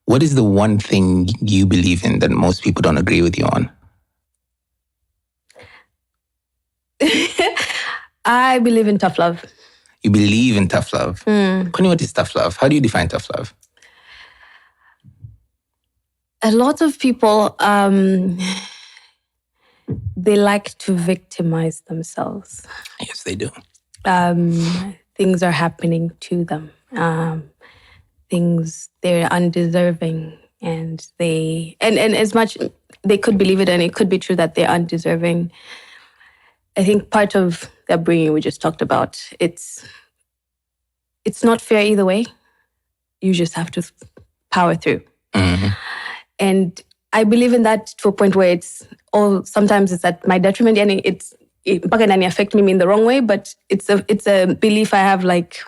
What is the one thing you believe in that most people don't agree with you on? I believe in tough love. You believe in tough love? Kwenye, what is tough love? How do you define tough love? A lot of people, they like to victimize themselves. Yes, they do. Things are happening to them. Things they're undeserving, and as much they could believe it, and it could be true that they're undeserving. I think part of the upbringing we just talked about, it's not fair either way. You just have to power through. Mm-hmm. And I believe in that to a point where sometimes it's at my detriment, and it's mpaka nani affect me in the wrong way, but it's a belief I have, like,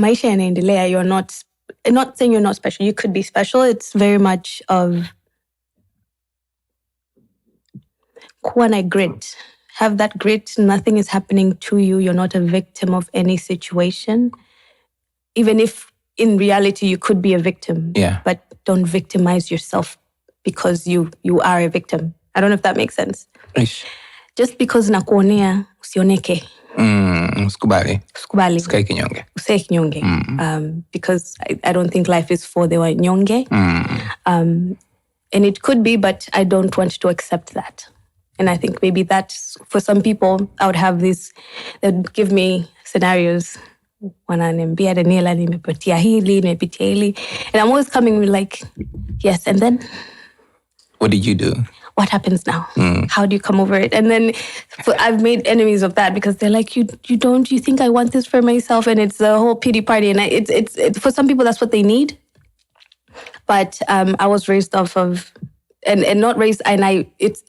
maisha yanaendelea, you're not saying you're not special. You could be special. It's very much of kuwa na grit. Have that grit. Nothing is happening to you. You're not a victim of any situation. Even if in reality you could be a victim. Yeah. But don't victimize yourself because you are a victim. I don't know if that makes sense. Ish. Just because Ukionewa Usioneke. Usikae Kinyonge. Usikae Kinyonge. Because I don't think life is for the wanyonge. And it could be, but I don't want to accept that. And I think maybe that's, for some people, I would have this, they'd give me scenarios. Wananiambia Daniela, nimepitia hili, nimepitia hili. And I'm always coming like, yes, and then? What did you do? What happens now? How do you come over it? And then I've made enemies of that because they're like, you think I want this for myself? And it's a whole pity party. And it's for some people, that's what they need. But I was raised off of, and not raised, and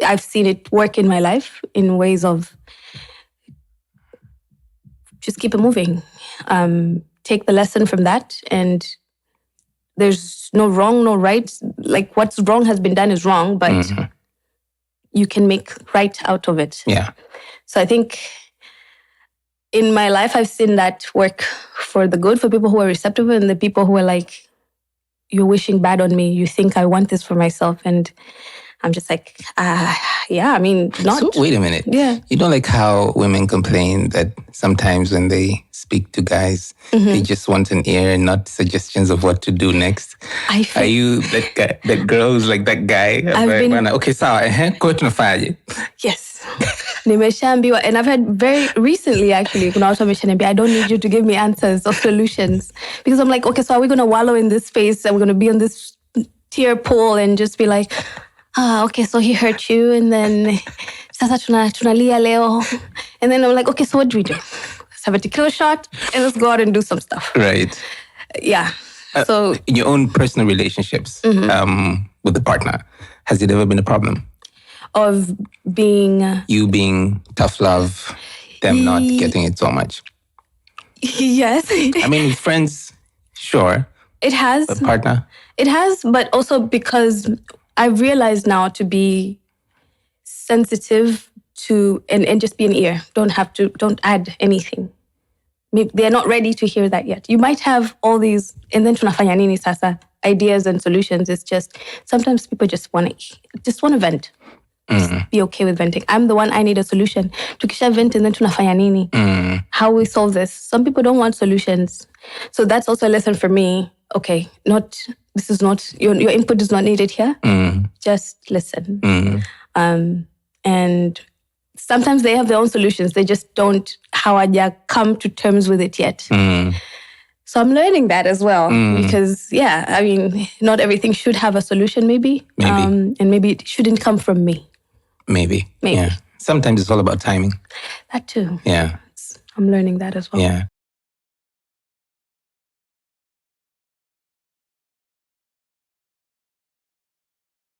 I've seen it work in my life in ways of just keep it moving. Take the lesson from that, and there's no wrong, no right. Like, what's wrong has been done is wrong, but you can make right out of it. Yeah. So I think in my life, I've seen that work for the good, for people who are receptive, and the people who are like, you're wishing bad on me. You think I want this for myself. And I'm just like, yeah, I mean, not. So wait a minute. Yeah. You don't like how women complain that sometimes when they speak to guys, they just want an ear and not suggestions of what to do next? Are you that guy, that girl who's like that guy? Okay, sawa, kwa tunafanyaje? Yes. Nimeshaambiwa, and I've had very recently, actually, kuna watu wameshaniambia, I don't need you to give me answers or solutions. Because I'm like, okay, so are we going to wallow in this space and we're going to be on this tear pool and just be like, okay, so he hurt you, and then sasa tunalia leo. And then I'm like, okay, so what do we do? Let's have a tequila shot and let's go out and do some stuff. Right. Yeah. So in your own personal relationships with the partner, has it ever been a problem? Of being... You being tough love, them not getting it so much? Yes. I mean, with friends, sure. It has. A partner? It has, but also because I've realized now to be sensitive to, and just be an ear. Don't add anything. Maybe they're not ready to hear that yet. You might have all these, and then tunafanya nini sasa, ideas and solutions. It's just, sometimes people just want to vent. Just be okay with venting. I'm the one, I need a solution. Tukisha vent and then tunafanya nini. How we solve this. Some people don't want solutions. So that's also a lesson for me. Okay, this is not, your input is not needed here. Just listen. And sometimes they have their own solutions. They just don't, hawaja come to terms with it yet. So I'm learning that as well. Because, yeah, I mean, not everything should have a solution, maybe. And maybe it shouldn't come from me. Maybe. Yeah. Sometimes it's all about timing. That too. Yeah. I'm learning that as well. Yeah.